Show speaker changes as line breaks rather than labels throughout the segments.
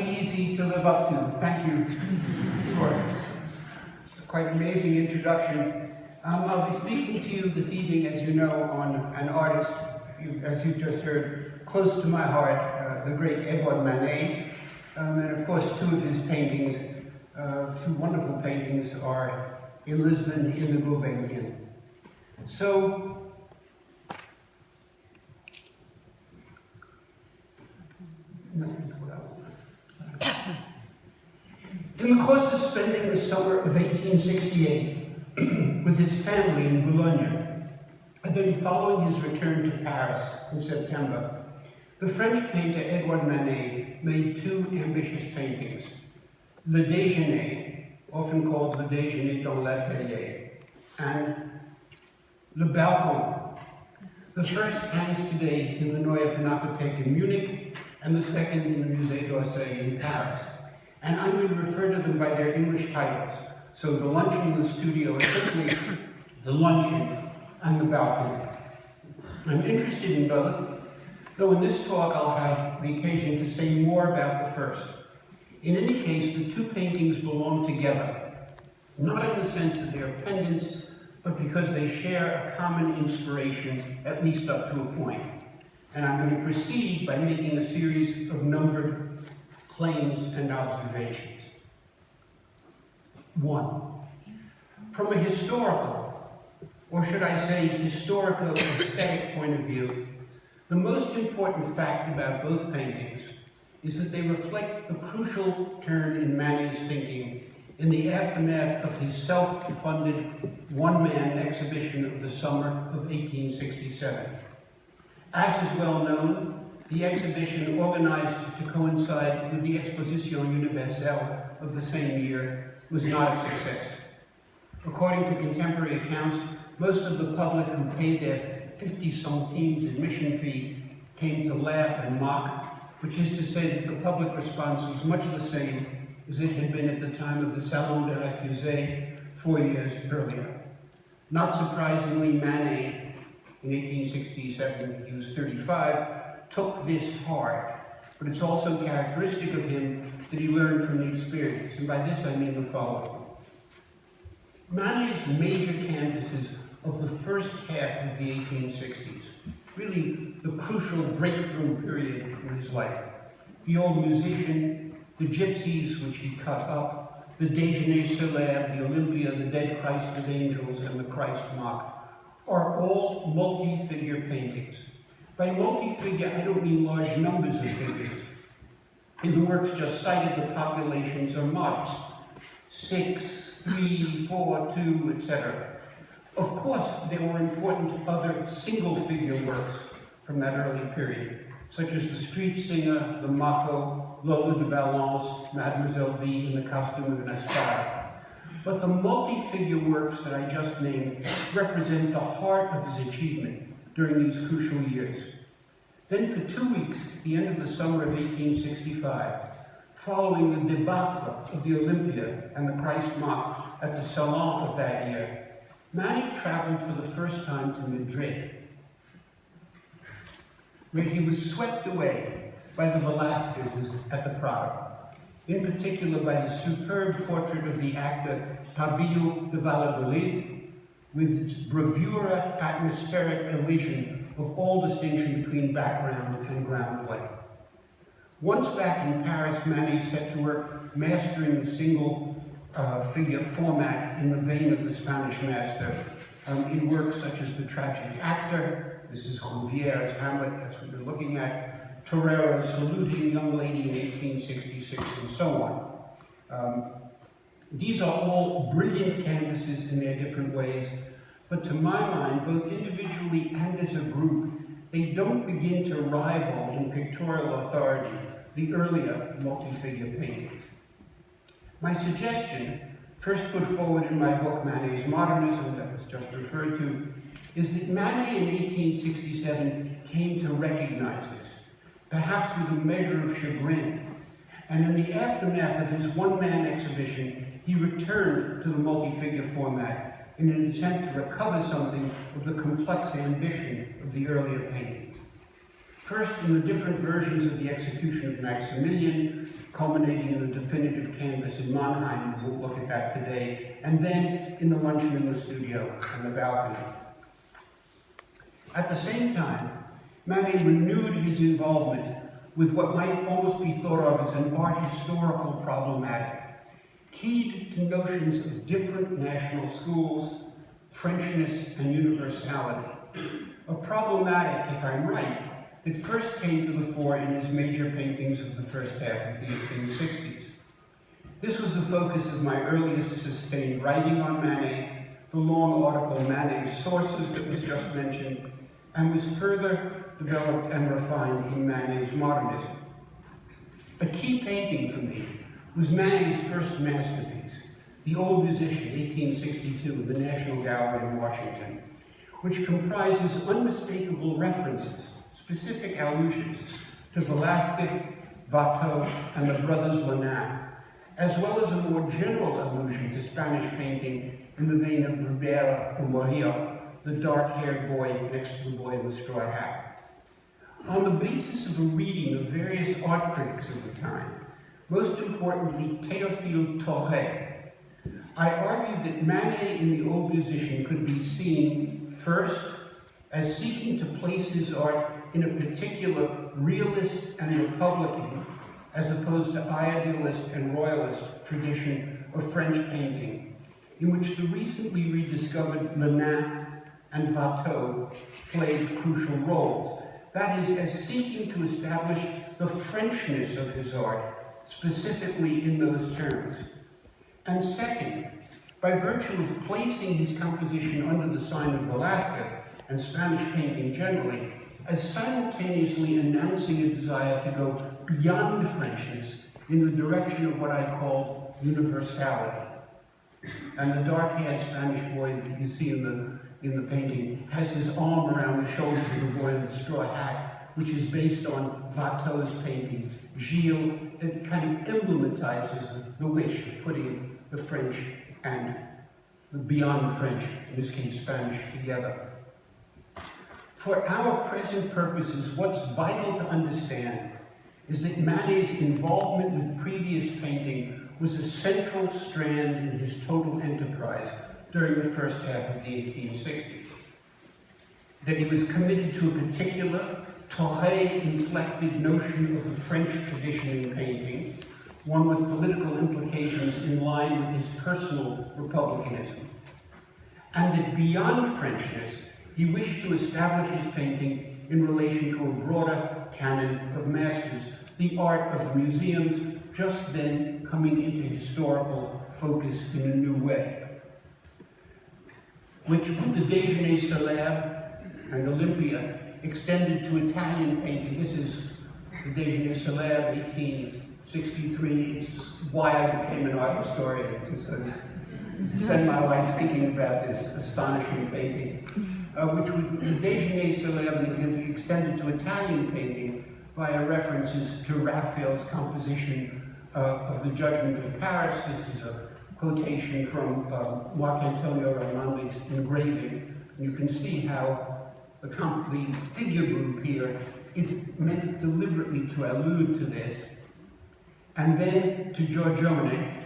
be easy to live up to. Thank you for a quite amazing introduction. I'll be speaking to you this evening, as you know, on an artist, as you've just heard, close to my heart, the great Edouard Manet. And of course, two of his paintings, two wonderful paintings, are in Lisbon in the Gulbenkian. So, in the course of spending the summer of 1868 with his family in Boulogne, and then following his return to Paris in September, the French painter Edouard Manet made two ambitious paintings, Le Déjeuner, often called Le Déjeuner dans l'Atelier, and Le Balcon. The first hangs today in the Neue Pinakothek in Munich, and the second in the Musée d'Orsay in Paris. And I'm going to refer to them by their English titles. So the luncheon in the studio is simply The Luncheon and The Balcony. I'm interested in both, though in this talk I'll have the occasion to say more about the first. In any case, the two paintings belong together, not in the sense that they are pendants, but because they share a common inspiration, at least up to a point. And I'm going to proceed by making a series of numbered claims and observations. 1. From a historical, or should I say historico-aesthetic point of view, the most important fact about both paintings is that they reflect a crucial turn in Manet's thinking in the aftermath of his self-funded one-man exhibition of the summer of 1867. As is well known, the exhibition, organized to coincide with the Exposition Universelle of the same year, was not a success. According to contemporary accounts, most of the public who paid their 50 centimes admission fee came to laugh and mock, which is to say that the public response was much the same as it had been at the time of the Salon des Refusés 4 years earlier. Not surprisingly, Manet, in 1867, he was 35, took this hard, but it's also characteristic of him that he learned from the experience, and by this I mean the following. Manet's major canvases of the first half of the 1860s, really the crucial breakthrough period in his life. The Old Musician, the Gypsies, which he cut up, the Déjeuner sur l'Herbe, the Olympia, the Dead Christ with Angels, and the Christ Mocked, are all multi-figure paintings. By multi-figure, I don't mean large numbers of figures. In the works just cited, the populations are modest, 6, 3, 4, 2, etc. Of course, there were important other single-figure works from that early period, such as the Street Singer, the Macho, Lola de Valence, Mademoiselle V in the costume of an aspire. But the multi-figure works that I just named represent the heart of his achievement during these crucial years. Then for 2 weeks, at the end of the summer of 1865, following the debacle of the Olympia and the Christ Mocked at the Salon of that year, Manet traveled for the first time to Madrid, where he was swept away by the Velázquez's at the Prado, in particular by the superb portrait of the actor Pablo de Valladolid, with its bravura atmospheric elision of all distinction between background and ground plane. Once back in Paris, Manet set to work mastering the single figure format in the vein of the Spanish master in works such as The Tragic Actor, this is Ruviere's Hamlet, that's what we're looking at, Torero's Saluting Young Lady in 1866, and so on. These are all brilliant canvases in their different ways, but to my mind, both individually and as a group, they don't begin to rival in pictorial authority the earlier multi-figure paintings. My suggestion, first put forward in my book Manet's Modernism, that was just referred to, is that Manet in 1867 came to recognize this, perhaps with a measure of chagrin, and in the aftermath of his one-man exhibition, he returned to the multi-figure format in an attempt to recover something of the complex ambition of the earlier paintings. First, in the different versions of the execution of Maximilian, culminating in the definitive canvas in Mannheim, we'll look at that today, and then in the luncheon in the studio and the balcony. At the same time, Manet renewed his involvement with what might almost be thought of as an art historical problematic, keyed to notions of different national schools, Frenchness, and universality. A problematic, if I'm right, that first came to the fore in his major paintings of the first half of the 1860s. This was the focus of my earliest sustained writing on Manet, the long article Manet's Sources that was just mentioned, and was further developed and refined in Manet's modernism. A key painting for me was Manet's first masterpiece, The Old Musician, 1862, in the National Gallery in Washington, which comprises unmistakable references, specific allusions to Velázquez, Watteau, and the brothers Lenain, as well as a more general allusion to Spanish painting in the vein of Ribera or Murillo, the dark-haired boy next to the boy in the straw hat. On the basis of a reading of various art critics of the time, most importantly Théophile Thoré, I argued that Manet in The Old Musician could be seen, first, as seeking to place his art in a particular realist and republican, as opposed to idealist and royalist tradition of French painting, in which the recently rediscovered Lenain and Watteau played crucial roles. That is, as seeking to establish the Frenchness of his art, specifically in those terms. And second, by virtue of placing his composition under the sign of Velázquez and Spanish painting generally, as simultaneously announcing a desire to go beyond Frenchness in the direction of what I call universality. And the dark-haired Spanish boy that you see in the painting has his arm around the shoulders of the boy in the straw hat, which is based on Watteau's painting, Gilles. It kind of emblematizes the wish of putting the French and the beyond French, in this case Spanish, together. For our present purposes, what's vital to understand is that Manet's involvement with previous painting was a central strand in his total enterprise during the first half of the 1860s. That he was committed to a particular, Thoré-inflected notion of the French tradition in painting, one with political implications in line with his personal republicanism. And that beyond Frenchness, he wished to establish his painting in relation to a broader canon of masters, the art of the museums just then coming into historical focus in a new way, which with the Déjeuner célèbre and Olympia extended to Italian painting. This is the Déjeuner célèbre, 1863. It's why I became an art historian, to sort of spend my life thinking about this astonishing painting, which with the Déjeuner célèbre extended to Italian painting via references to Raphael's composition of the Judgment of Paris. This is a quotation from Marc Antonio Raimondi's engraving. And you can see how the figure group here is meant deliberately to allude to this. And then to Giorgione,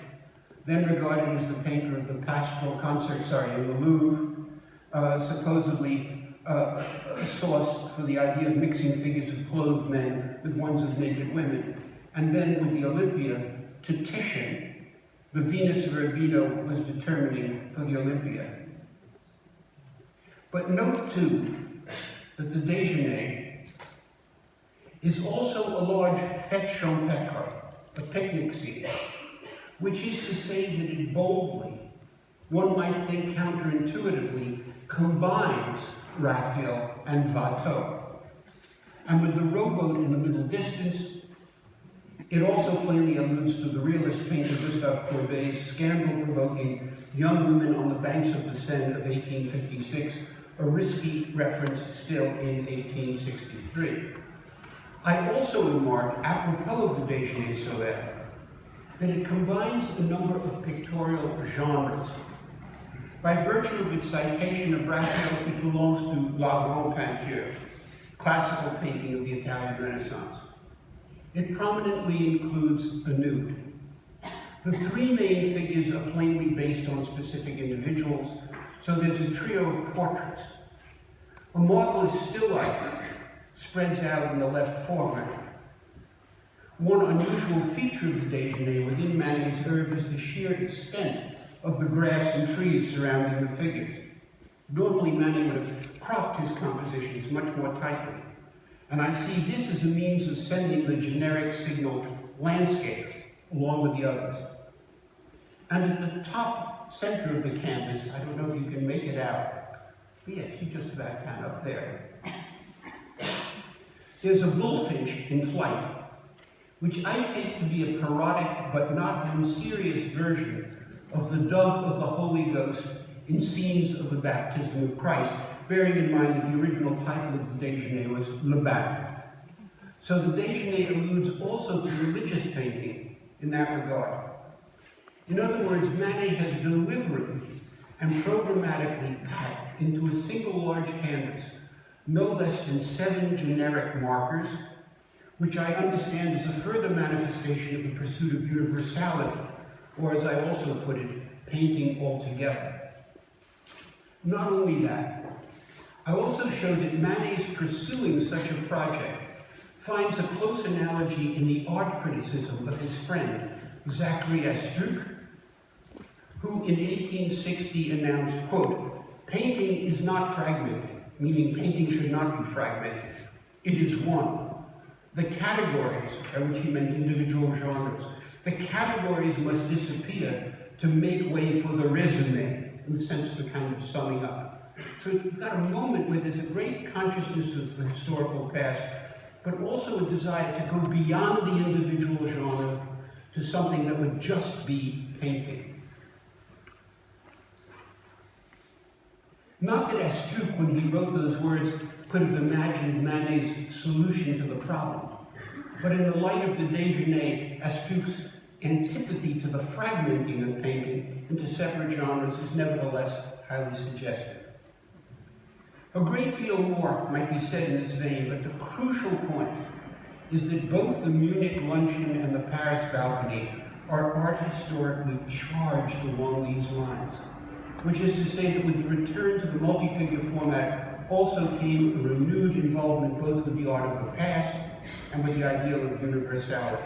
then regarded as the painter of the pastoral concert, in the Louvre, supposedly a source for the idea of mixing figures of clothed men with ones of naked women. And then with the Olympia, to Titian, the Venus of Urbino was determining for the Olympia. But note too, that the Déjeuner is also a large fête champêtre, a picnic scene, which is to say that it boldly, one might think counterintuitively, combines Raphael and Watteau. And with the rowboat in the middle distance, it also plainly alludes to the realist painter Gustave Courbet's scandal-provoking Young Women on the Banks of the Seine of 1856, a risky reference still in 1863. I also remark, apropos of the Déjeuner célèbre, that it combines a number of pictorial genres. By virtue of its citation of Raphael, it belongs to la grande peinture, classical painting of the Italian Renaissance. It prominently includes a nude. The three main figures are plainly based on specific individuals, so there's a trio of portraits. A marvelous still life spreads out in the left foreground. One unusual feature of the déjeuner within Manet's oeuvre is the sheer extent of the grass and trees surrounding the figures. Normally, Manet would have cropped his compositions much more tightly, and I see this as a means of sending the generic signal landscape along with the others. And at the top center of the canvas, I don't know if you can make it out, but yes, you just about can up there. There's a bullfinch in flight, which I take to be a parodic but not unserious version of the dove of the Holy Ghost in scenes of the baptism of Christ, bearing in mind that the original title of the déjeuner was Le Bain. So the déjeuner alludes also to religious painting in that regard. In other words, Manet has deliberately and programmatically packed into a single large canvas no less than 7 generic markers, which I understand is a further manifestation of the pursuit of universality, or as I also put it, painting altogether. Not only that, I also show that Manet's pursuing such a project finds a close analogy in the art criticism of his friend, Zachary Astruc, who in 1860 announced, quote, "Painting is not fragmented," meaning painting should not be fragmented. It is one. The categories, by which he meant individual genres, the categories must disappear to make way for the résumé, in the sense of a kind of summing up. So we've got a moment where there's a great consciousness of the historical past, but also a desire to go beyond the individual genre to something that would just be painting. Not that Astruc, when he wrote those words, could have imagined Manet's solution to the problem, but in the light of the déjeuner, Astruc's antipathy to the fragmenting of painting into separate genres is nevertheless highly suggestive. A great deal more might be said in this vein, but the crucial point is that both the Munich luncheon and the Paris balcony are art historically charged along these lines, which is to say that with the return to the multi-figure format also came a renewed involvement both with the art of the past and with the ideal of universality.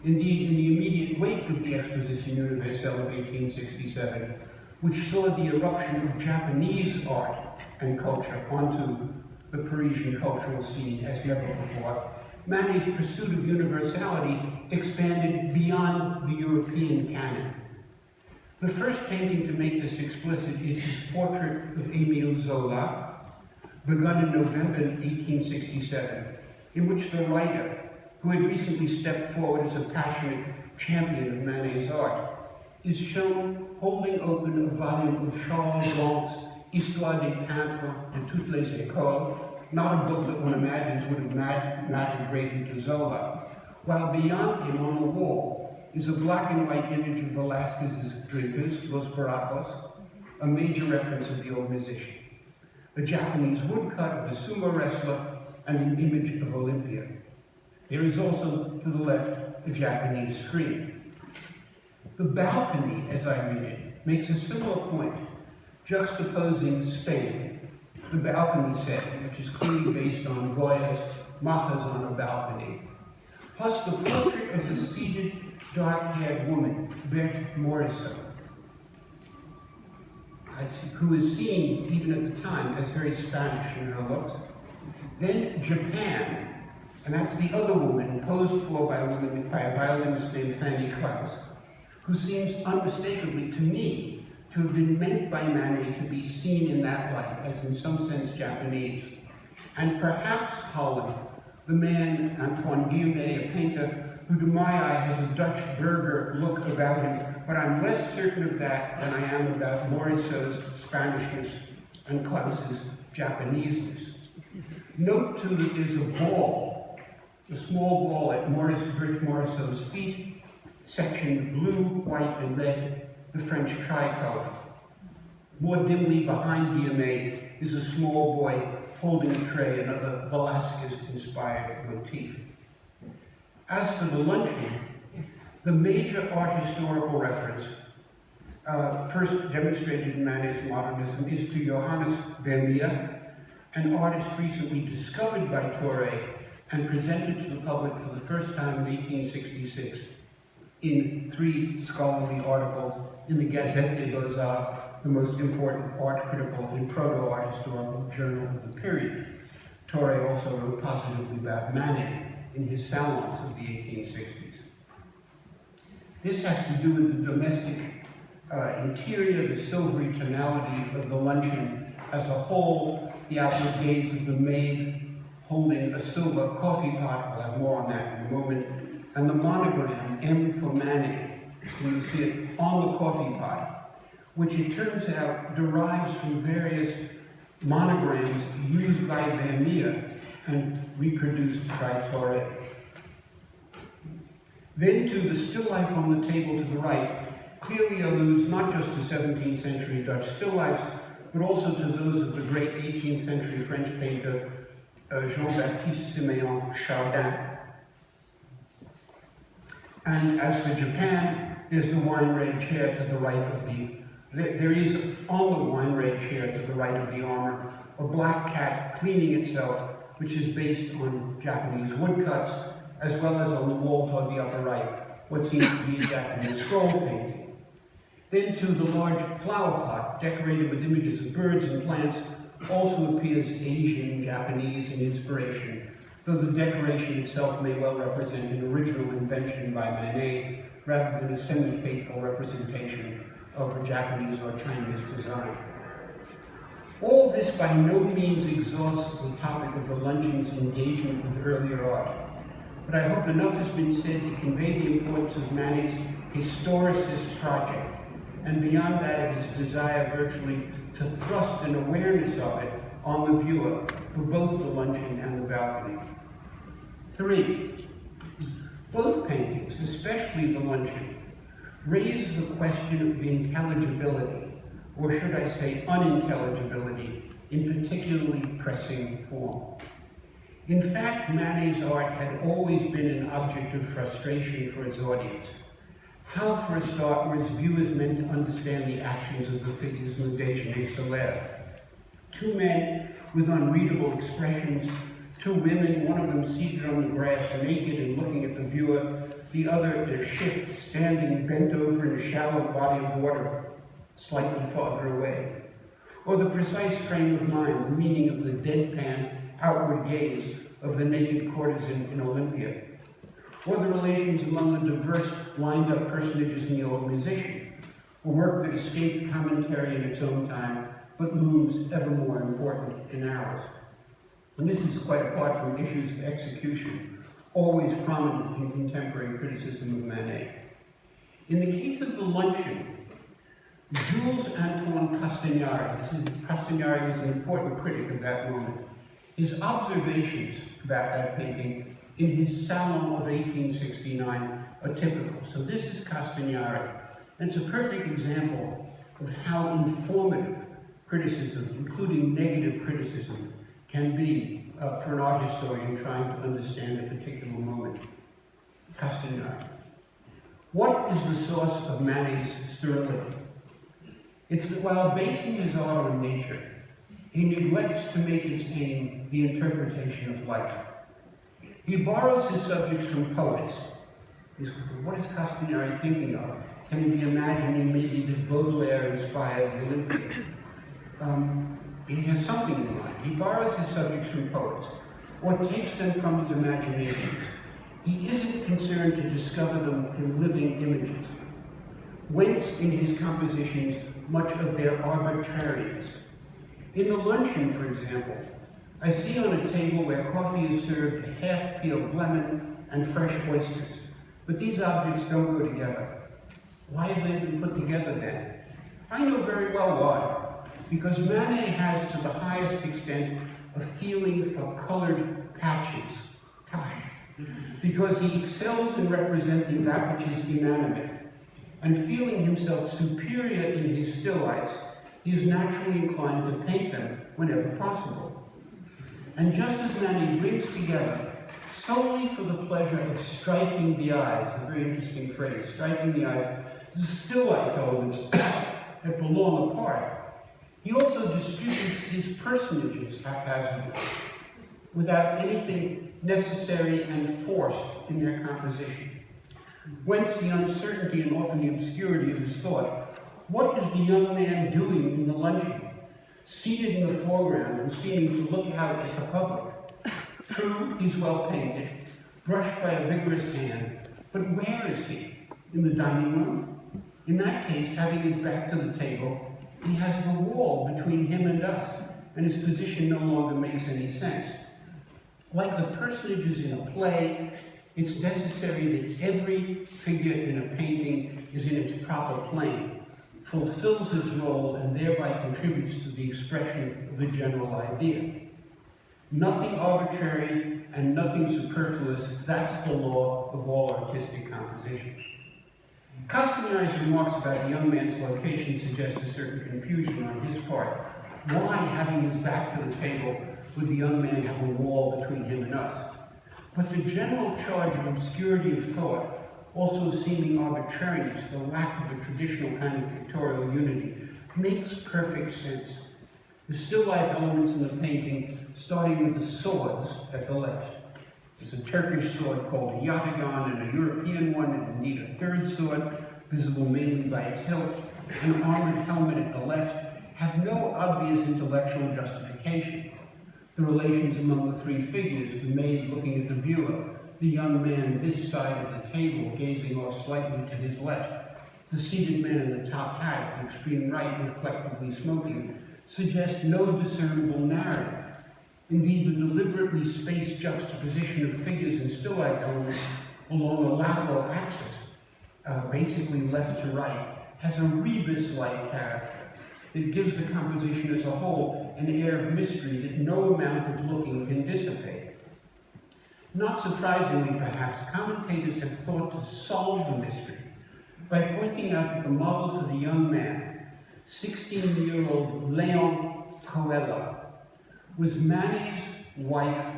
Indeed, in the immediate wake of the Exposition Universelle of 1867, which saw the eruption of Japanese art and culture onto the Parisian cultural scene as never before, Manet's pursuit of universality expanded beyond the European canon. The first painting to make this explicit is his portrait of Émile Zola, begun in November 1867, in which the writer, who had recently stepped forward as a passionate champion of Manet's art, is shown holding open a volume of Charles Blanc's Histoire des peintres de toutes les écoles, not a book that one imagines would have mattered greatly to Zola, while beyond him on the wall is a black and white image of Velázquez's Drinkers, Los Barajos, a major reference of the old musician, a Japanese woodcut of a sumo wrestler, and an image of Olympia. There is also, to the left, a Japanese screen. The balcony, as I read it, makes a similar point, juxtaposing Spain, the balcony setting, which is clearly based on Goya's Majas on a Balcony, plus the portrait of the seated, dark-haired woman, Berthe Morisot, who is seen, even at the time, as very Spanish in her looks. Then Japan, and that's the other woman, posed for by a violinist named Fanny Kraus, who seems unmistakably, to me, to have been meant by Manet to be seen in that light, as in some sense Japanese. And perhaps Holland, the man Antoine Guillemet, a painter who to my eye has a Dutch burgher look about him, but I'm less certain of that than I am about Morisot's Spanishness and Klaus's Japaneseness. Note too that there's a ball, a small ball at Berthe Morisot's feet, sectioned blue, white, and red, the French tricolor. More dimly behind Guillemet is a small boy holding a tray, another Velázquez-inspired motif. As for the luncheon, the major art historical reference, first demonstrated in Manet's modernism, is to Johannes Vermeer, an artist recently discovered by Torre and presented to the public for the first time in 1866 in 3 scholarly articles in the Gazette des Beaux-Arts, the most important art critical and proto-art historical journal of the period. Torre also wrote positively about Manet in his salons of the 1860s. This has to do with the domestic interior, the silvery tonality of the luncheon as a whole, the outward gaze of the maid holding a silver coffee pot, we'll have more on that in a moment, and the monogram, M for Manet, and you see it on the coffee pot, which it turns out derives from various monograms used by Vermeer and reproduced by Torre. Then to the still life on the table to the right clearly alludes not just to 17th century Dutch still lifes, but also to those of the great 18th century French painter Jean-Baptiste Siméon Chardin. And as for Japan, there's the wine-red chair to the right of there is on the wine-red chair to the right of the armor a black cat cleaning itself, which is based on Japanese woodcuts, as well as on the wall toward the upper right, what seems to be a Japanese scroll painting. Then to the large flower pot, decorated with images of birds and plants, also appears Asian, Japanese in inspiration, though the decoration itself may well represent an original invention by Manet, rather than a semi-faithful representation of a Japanese or Chinese design. All this by no means exhausts the topic of the luncheon's engagement with earlier art, but I hope enough has been said to convey the importance of Manet's historicist project, and beyond that of his desire virtually to thrust an awareness of it on the viewer for both the luncheon and the balcony. 3. Both paintings, especially the luncheon, raise the question of intelligibility, or should I say unintelligibility, in particularly pressing form. In fact, Manet's art had always been an object of frustration for its audience. How, for a start, were its viewers meant to understand the actions of the figures in the Déjeuner Solaire? 2 men with unreadable expressions, 2 women, one of them seated on the grass naked and looking at the viewer, the other in a shift standing bent over in a shallow body of water slightly farther away. Or the precise frame of mind, the meaning of the deadpan outward gaze of the naked courtesan in Olympia. Or the relations among the diverse lined-up personages in The Old Musician, a work that escaped commentary in its own time, but looms ever more important in ours. And this is quite apart from issues of execution, always prominent in contemporary criticism of Manet. In the case of the luncheon, Jules Antoine Castagnari was an important critic of that moment. His observations about that painting in his Salon of 1869 are typical. So this is Castagnari, and it's a perfect example of how informative criticism, including negative criticism, can be for an art historian trying to understand a particular moment. Castagnari. What is the source of Manet's sterility? It's that while basing his art on nature, he neglects to make its aim the interpretation of life. He borrows his subjects from poets. What is Castagnari thinking of? Can he be imagining maybe that Baudelaire inspired the Olympia? He has something in mind. He borrows his subjects from poets, or takes them from his imagination. He isn't concerned to discover them in living images. Whence in his compositions much of their arbitrariness. In the luncheon, for example, I see on a table where coffee is served a half-peeled lemon and fresh oysters, but these objects don't go together. Why have they been put together then? I know very well why. Because Manet has, to the highest extent, a feeling for colored patches, because he excels in representing that which is inanimate, and feeling himself superior in his still lifes, he is naturally inclined to paint them whenever possible. And just as Manet brings together solely for the pleasure of striking the eyes, a very interesting phrase, striking the eyes, the still life elements that belong apart. He also distributes his personages haphazardly, without anything necessary and forced in their composition. Whence the uncertainty and often the obscurity of his thought. What is the young man doing in the luncheon? Seated in the foreground and seeming to look out at the public. True, he's well painted, brushed by a vigorous hand, but where is he? In the dining room? In that case, having his back to the table, he has the wall between him and us, and his position no longer makes any sense. Like the personages in a play, it's necessary that every figure in a painting is in its proper plane, fulfills its role, and thereby contributes to the expression of a general idea. Nothing arbitrary and nothing superfluous, that's the law of all artistic composition. Customized remarks about the young man's location suggest a certain confusion on his part. Why, having his back to the table, would the young man have a wall between him and us? But the general charge of obscurity of thought, also seeming arbitrariness, the lack of a traditional kind of pictorial unity, makes perfect sense. The still life elements in the painting, starting with the swords at the left. There's a Turkish sword called a yatagan and a European one, and indeed a third sword, visible mainly by its hilt, and an armored helmet at the left, have no obvious intellectual justification. The relations among the three figures, the maid looking at the viewer, the young man this side of the table gazing off slightly to his left, the seated man in the top hat at the extreme right reflectively smoking, suggest no discernible narrative. Indeed, the deliberately spaced juxtaposition of figures and still life elements along a lateral axis, basically left to right, has a rebus-like character. It gives the composition as a whole an air of mystery that no amount of looking can dissipate. Not surprisingly, perhaps, commentators have thought to solve the mystery by pointing out that the model for the young man, 16-year-old Leon Coelho, was Manet's wife,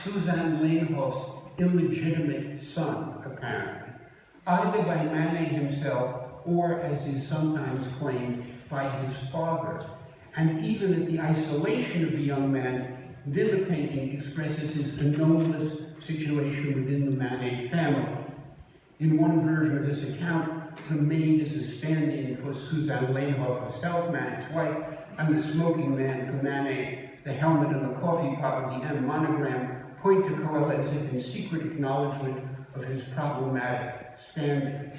Suzanne Leinhof's illegitimate son, apparently, either by Manet himself or, as is sometimes claimed, by his father. And even at the isolation of the young man, then the painting expresses his anomalous situation within the Manet family. In one version of this account, the maid is a stand-in for Suzanne Leinhof herself, Manet's wife, and the smoking man for Manet, the helmet and the coffee pot with the M monogram, point to Coelho as if in secret acknowledgement of his problematic standing.